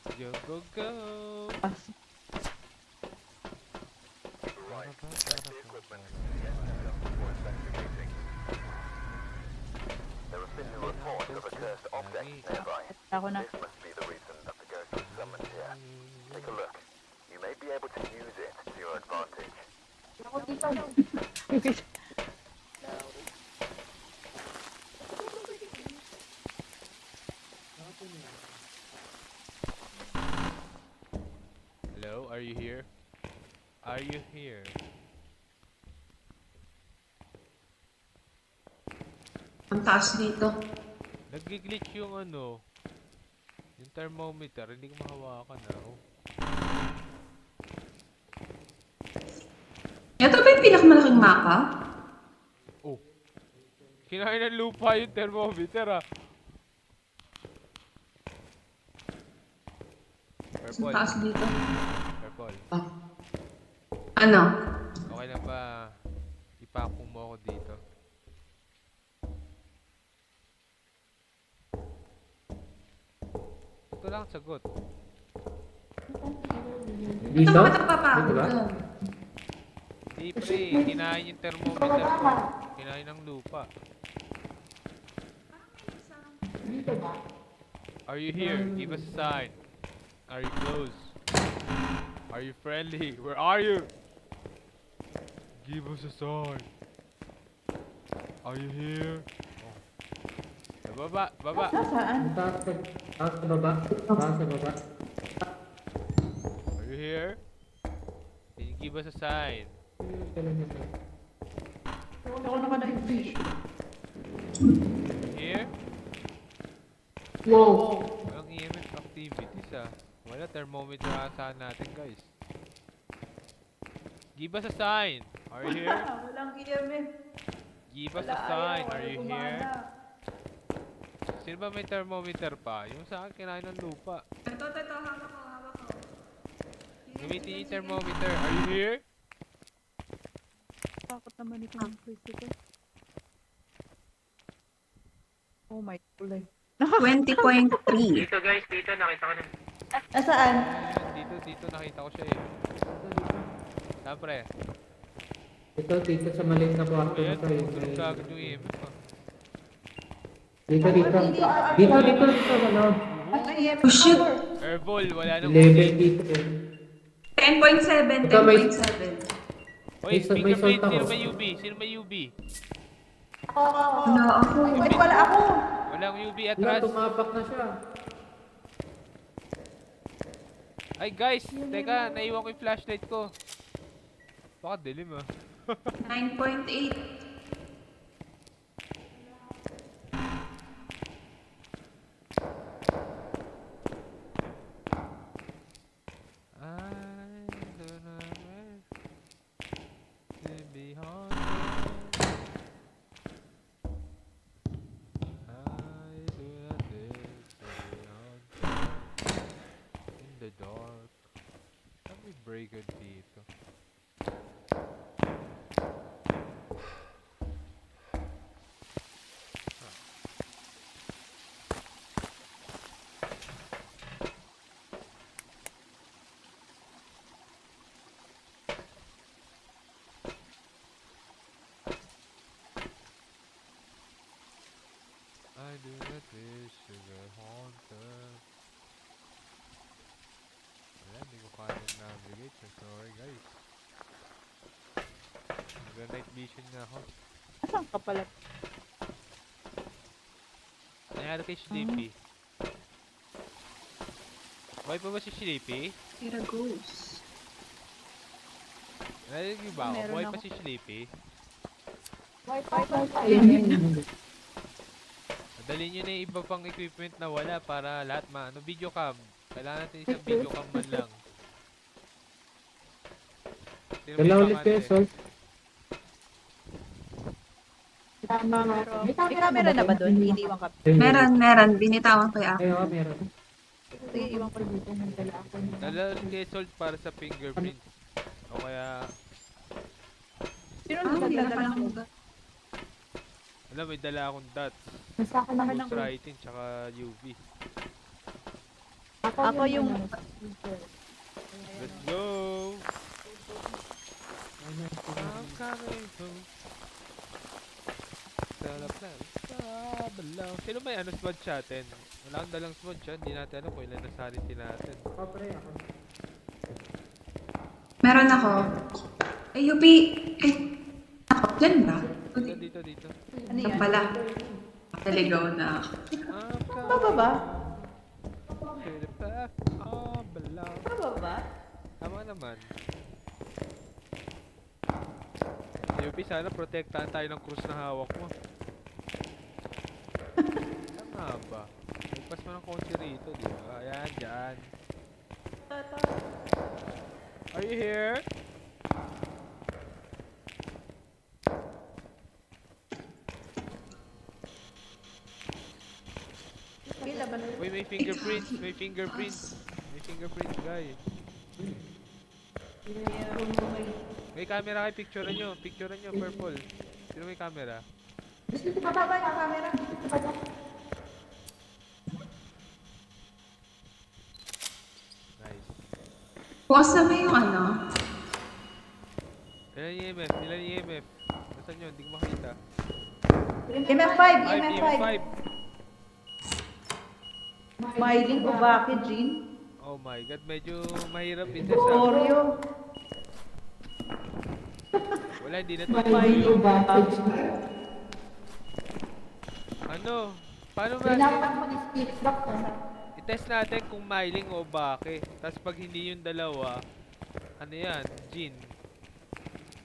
Let's go, go, go! Right. Check the equipment and head up before investigating. There have been reports of a cursed object nearby. Ako na. This must be the reason that the ghost was summoned here. Take a look. You may be able to use it to your advantage. Hello, are you here? Are you here? Ang taas dito. Nag-glitch yung ano, yung thermometer, hindi ko mahawakan na. Oh. Ito ba yung pinakamalaking mapa? Oh. Kinain ng lupa yung thermometer ah. Ang Purple. taas dito. Purple. Ah. Ano? Okay na ba? Ipakong mo ako dito. Ito lang ang sagot. Ito Dito? ba nagpapako Dito ba? doon? Hindi pre, kinain yung thermometer ko. Kinain ng lupa. Are you here? Give us a sign. Are you close? Are you friendly? Where are you? Give us a sign. Are you here? Oh. Baba, baba. Saan? Taas sa baba. Taas sa baba. Are you here? Can you give us a sign? Ako naka-dive. Here? Wow. Walang EMF activities ah. Wala thermometer asahan natin guys. Give us a sign. Are you here? Walang EMF. Give us a sign. Are you here? Sino ba may thermometer pa? Yung sa akin kinain ng lupa. Ito, hawak ko, hawak ko. Gamitin yung thermometer. Are you here? Takot naman ito ng physical. Oh my God. 20.3. Dito guys, dito nakita ko na. Nasaan? Ayun, dito nakita ko siya eh. Siyempre. Dito sa maliit na kwarto na Ayan, to. tulog ka agad yung EMF ah. Dito. Dito sa loob. Oh shit! Herbal, wala nang 11 ulit. dito eh. 10.7, Ikaw may- 10.7. Oy, May fingerprint. salt ako. Sino may UV? Sino may UV? Wala ako. Wait, wala ako. Walang UV Wala, atras. tumapak na siya. Ay guys, teka, naiwan ko yung flashlight ko. Baka dilim ah. 9.8. I don't know where to be haunted. I do not dare to be haunted in the dark. May breaker dito. I do not wish to be haunted. Wala, hindi ko kaya navigate. So sorry guys. Nag-night vision na ako. Saan ka pala? Nangyari kay Sleepy. Buhay pa ba si Sleepy? Tira ghost. Narinig niyo ba ako? Meron Buhay pa ako. si Sleepy? Madali nyo na yung iba pang equipment na wala para lahat maano. Video cam. Kailangan natin isang video cam man lang. Sino may Dala ulit pamante? kayo, Sol. May camera na ba doon? Iniwan ka. Meron. Binitawan ko yung Ay, oo, meron. Sige, iwan ko dito. Nagdala ako. Dala ulit kay Salt para sa fingerprints. O kaya, Sino Ah, hindi na nagdala pala ng ako. alam, may dala akong dots. Nasa akin naman Ghost writing, tsaka UV. Ako yung... Let's go! I'm coming home. Talaplan sa balaw. Sino may ano smudge sa atin? Wala kang dalang smudge yan. Hindi natin alam kung ilan na sanity natin. Ako pre, ako. Meron ako. Ay, UP. Eh, ako. Yan ba? Dito. Ano Yan yan? pala. Naligaw na ako. I'm Bababa? coming to the back of balaw. Bababa? Tama naman. UP, sana protektahan tayo ng krus na hawak mo. Tama ba? Nagpas mo ng konti rito, di ba? Ayan, dyan. Are you here? Pila ba na? Uy, may fingerprints! May fingerprints! May fingerprints, guy. May camera kay picturean nyo. Picturean nyo, purple. Sino may camera? Bababa na camera. Nice. Bukas na may yung ano. Ilan yung EMF? Ilan yung EMF? Nasaan yun? Hindi ko makita. MF5! 5, MF5! EMF 5. Smiling ko bakit, Jean? Oh my god, medyo mahirap din sa. Oreo. Wala, hindi na Smiling ko to. bakit? Ano? Paano ba? I-test natin kung miling o bake. Tapos pag hindi yung dalawa, ano yan? Gin.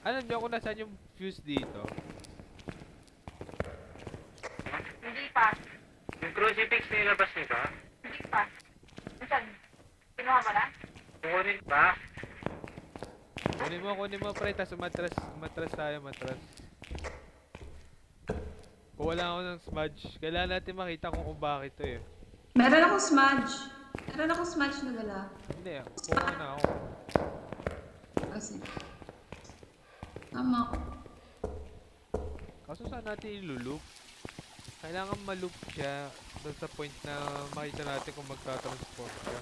Alam niyo kung nasaan yung fuse dito? Hindi pa. Yung crucifix nilabas niyo ba? Hindi pa. Saan? Kinuha mo na? Kukunin ba? Kunin mo pre, tapos matras tayo, matras. Kung wala ako ng smudge, kailangan natin makita kung bakit to eh. Meron akong smudge. Meron akong smudge na dala. Hindi, kuha na ako. Kasi. Tama ako. Kaso saan natin ilulup? Kailangan malup siya doon sa point na makita natin kung magta-transport siya.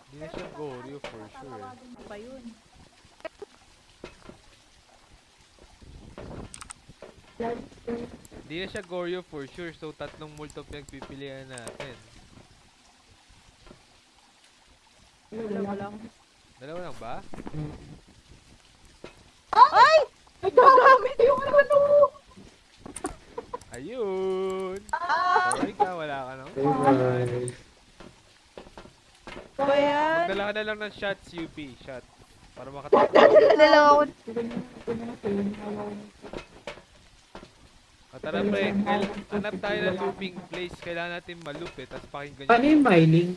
Hindi na siya Goryo for sure eh. Ano ba yun? Hindi na siya Goryo for sure, so tatlong multo pinagpipilian natin. Wala lang. Dalawa lang ba? Ay! Gagamit yung ano! Ayun! Ah! Sorry ka, wala ka nang. Bye-bye. Ba yan? Magdala ka na lang ng shots, UP. Shot. Para makatapos. Dala lang ako. O tara pre, hanap tayo ng looping place. Kailangan natin maloop eh, tapos pakinggan Paano nyo. yung mining?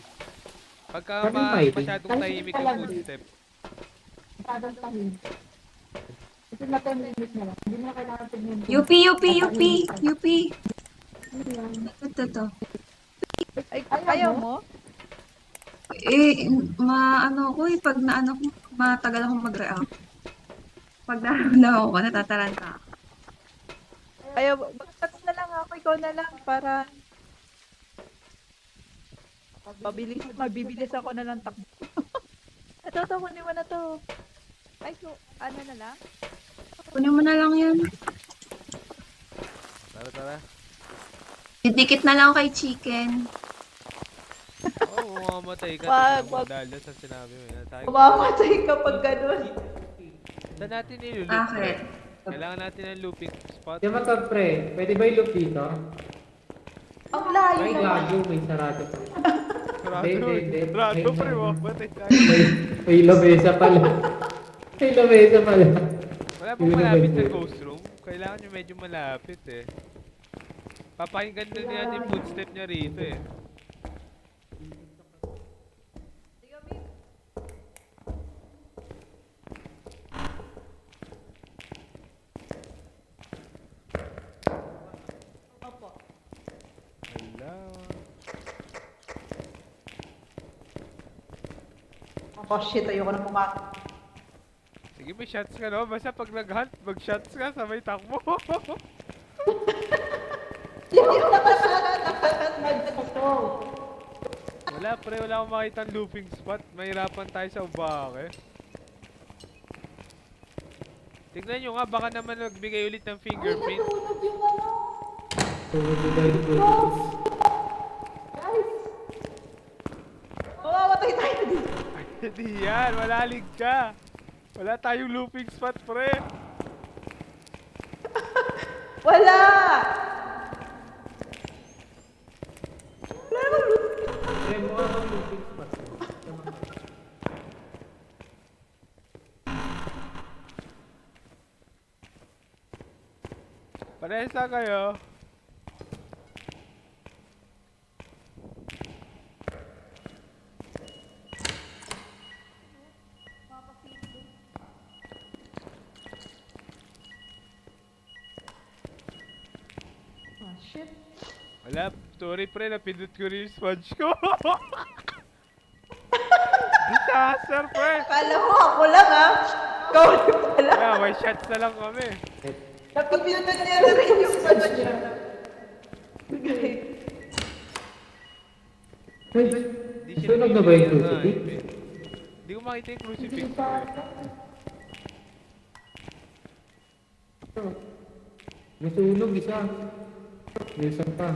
Pagka paano yung mining? masyadong tahimik yung footstep. UP. Ito. Ay, ayaw mo? Eh, maano ko eh, pag naano ko, matagal akong mag-react. Pag naramdaman ako, natataranta ako. Ayaw, mag-touch na lang ako, ikaw na lang, para mabibilis ako na lang takbo. Ito, kunin mo na to. Ay, so, ano na lang? Kunin mo na lang yan. Tara. Didikit na lang ako kay Chicken. Oo, mamamatay ka. Wag, Tignan mo dahil sa sinabi mo. Yan, tayo. Mamamatay kapag ganun. Saan natin ilulup? Bakit? Kailangan natin ng looping spot. Di ba to pre? Pwede ba i-loop dito? Ang layo Ay, naman. gago, may sarado pa. Hindi. Sarado pre, mamamatay tayo. May lamesa pala. May lamesa pala. Wala pong malapit sa ghost room. Kailangan nyo medyo malapit eh. Papakinggan na natin yung footstep niya rito eh. Hello. Oh shit, ayoko na pumasok. Sige Sige, may shots ka no? Basta pag nag-hunt, mag-shots ka, sabay takbo. Wala pre, wala akong makita ang looping spot. Mahirapan tayo sa ubake. Tignan nyo nga, baka naman nagbigay ulit ng fingerprint. Mamamatay tayo dito. Hindi yan, malalig ka. Wala tayong looping spot pre. Wala! Try mo nga ang looping spot. Parehas na kayo. Ah, shit. Wala, sorry pre, napindot ko rin yung sponge ko. Disaster pre. Kala mo ako lang ha? Ikaw rin pala. Kaya may shots na lang kami. Napipinunod niya na rin yung sponge niya. Hey, Hindi siya sunog na ba yung nabibigyan crucifix? ng IP. Hindi ko makita yung crucifix pre. May sunog isa. May isa pa.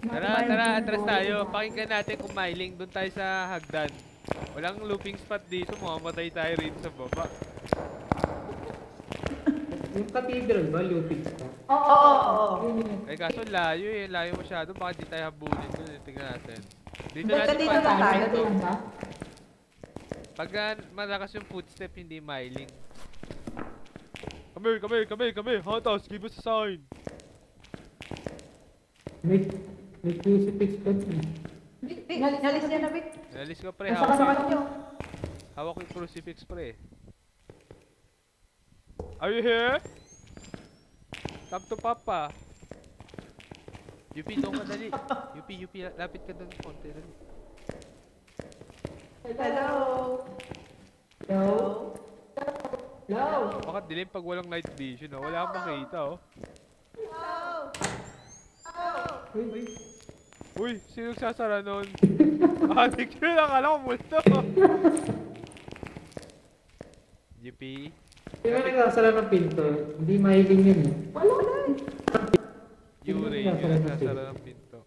Tara, atras tayo. Pakinggan natin kung mailing. Doon tayo sa hagdan. Walang looping spot dito. Mamamatay tayo rin sa baba. Yung cathedral ba, looping spot? Oo. Eh kaso layo eh. Layo masyado. Baka di tayo habulin doon. Tingnan natin. Dito Dito natin lang tayo. pinto. Pagka malakas yung footstep, hindi mailing. Come here. Hunt us. Give us a sign. May crucifix pa. Nalis niya na, Vic. Nalis ko pre. Nasa kasama niyo. Hawak ko yung crucifix pre. Are you here? Come to Papa. Yupi, doon ka dali. Yupi, lapit ka doon konti dali. Hello. Bakit dilim pag walang night vision oh? Wala kang makita oh. Uy, sino nagsasara nun? Adik yun, akala ko multo. GP. Sino nagsasara ng pinto? Hindi mahiling yun eh. Yuri, yun nagsasara ng pinto.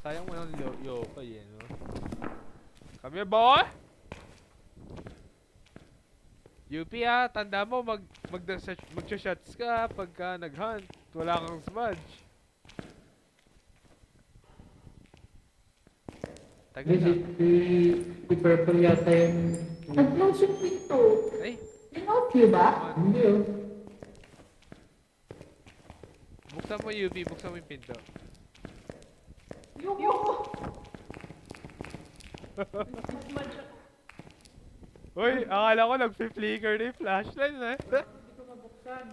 Sayang mo ng yokoy eh, no? Come here, boy! UP ah, tanda mo mag-shots ka pagka nag-hunt. Wala kang smudge. Tagal na. Si Purple yata yung... Nag-close yung pinto. Ay, Inoff niyo ba? Hindi oh. buksan mo UP, buksan mo yung pinto. Yung... Uy, akala ko nag-flicker na yung flashlight eh. Hindi ko mabuksan.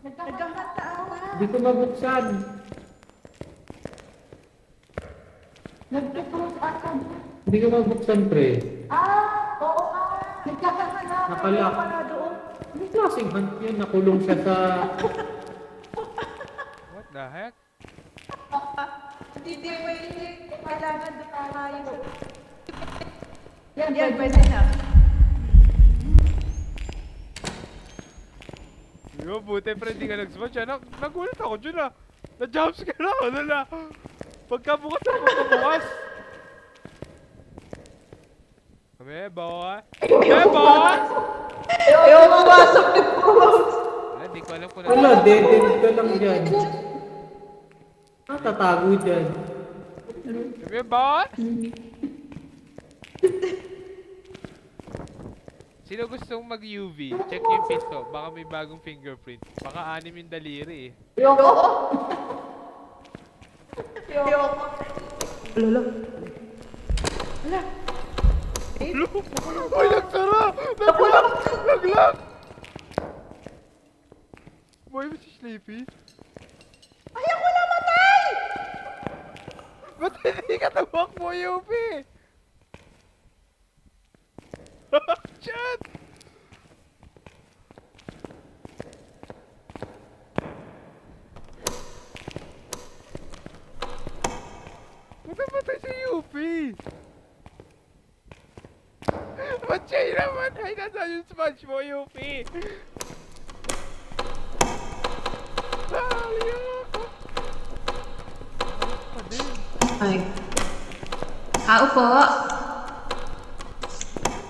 Nagkahat na awa. Hindi ko mabuksan. Nagka-close ata. Hindi ko mabuksan, pre. Oo nga. Nagkahat na. Nakalock. Wala doon. Anong klaseng hunt yun? Nakulong siya sa... What the heck? Hindi pwede. Kailangan doon tayo sa... Yan, Yan, pwede. pwede na. Yo, buti pre, di ka nag-smudge ah. Nagulat ako dyan ah. Na-jumpscare ako na na. Pagkabukas ako, pagkabukas. Kami, boy. Kami, boy! Ayaw pumasok ni Paul. Wala, di ko alam kung Wala, dead ka lang dyan. Tatago dyan. Kami, boy! Sino gustong mag-UV? Check yung pinto. Baka may bagong fingerprint. Baka 6 yung daliri eh. Ayoko. Ayoko. Lolo. Wala. Uy, nagsara! Nag-lock! Nag-lock! Boy, mo si Sleepy? Ay, ako namatay! Ba't hindi ka tumakbo, UP? Shit! Ba't namatay si UP? Ba't siya naman? Ay, nasaan yung sponge mo, UP? Dali ako! Pa din. Ay. Tao po.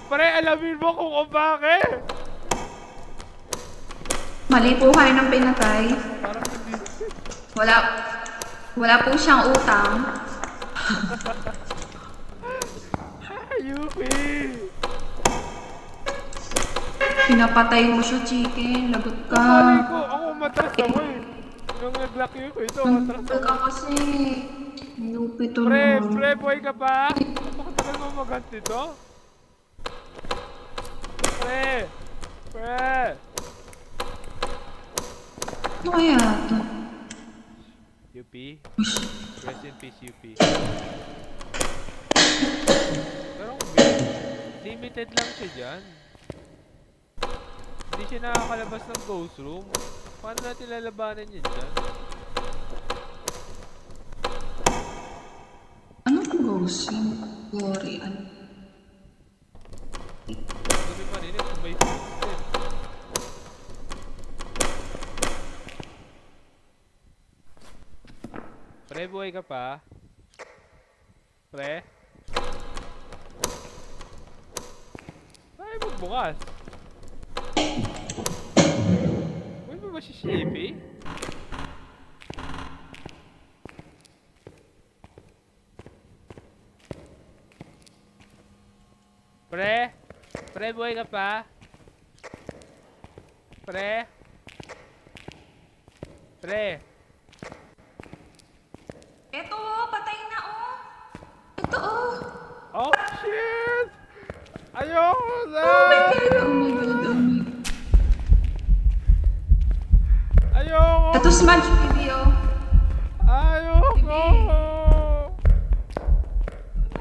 Pare, alamin mo kung bakit! Mali po kayo ng pinatay. Parang hindi. Wala. Wala po siyang utang. UP! Pinapatay mo siya, chicken. Lagot ka. Malay ko, ako umatras ako eh. Nung nag-lock yun ko ito, umatras Nagpapal ako. ka kasi. Minupit to Pre, naman. boy ka pa? Napakatagal mo maganti to? Pre! Ano kaya to? UP? Rest in peace, UP. Pero limited lang siya dyan. Hindi siya nakakalabas ng ghost room. Paano natin lalabanan yun dyan? Anong ghost yun? Glory, ano? Hindi marinig kung may footstep. Pre, buhay ka pa? Pre? Ay, magbukas. Uy, ba si Sleepy? Pre? Pre, buhay ka pa? Pre? Pre? Eto, patay na, oh. Ito, oh. Oh, shit! Ayoko na! Oh my God, oh my God, oh my God. Ayoko! Ito, smudge video. Ayoko!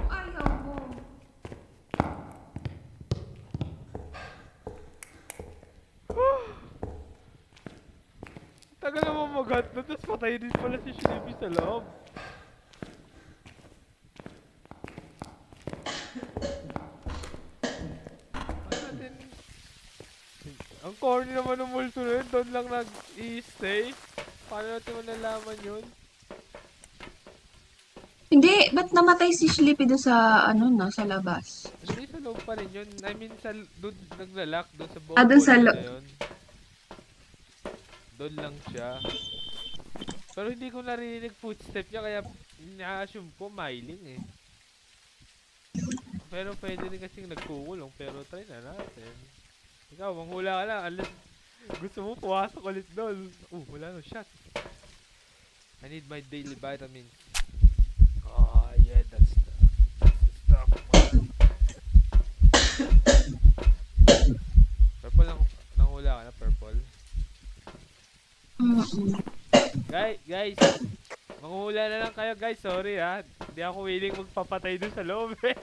Anong ayaw mo? Tagal naman mag-hotdog, tapos patay din pala si Sleepy sa loob. Ano natin? Ang corny naman ng multo na yun, doon lang nag-i-stay. Paano natin malalaman yun? Hindi, ba't namatay si Sleepy doon sa, ano na, sa labas? Hindi, sa loob pa rin yun. I mean, doon naglalak, doon sa buong Ah, doon sa building lo- na yun. Doon lang siya. Pero hindi ko narinig footstep niya, kaya na-assume ko Myling eh. Pero pwede rin kasing nagkukulong, pero try na natin. Ikaw, manghula ka lang, unless gusto mo pumasok ulit doon. Wala no shot. I need my daily vitamins. Oh, yeah, that's the stuff, man. Purple lang, nanghula ka na, purple. Guys, manghula na lang kayo guys, sorry ha. Hindi ako willing magpapatay dun sa loob eh.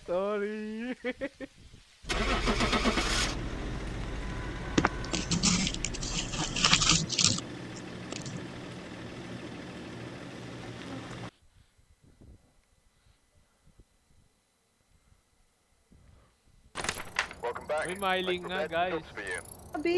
Sorry. Welcome back. May Myling Let's nga prepare some guys. jobs for you. Sabi,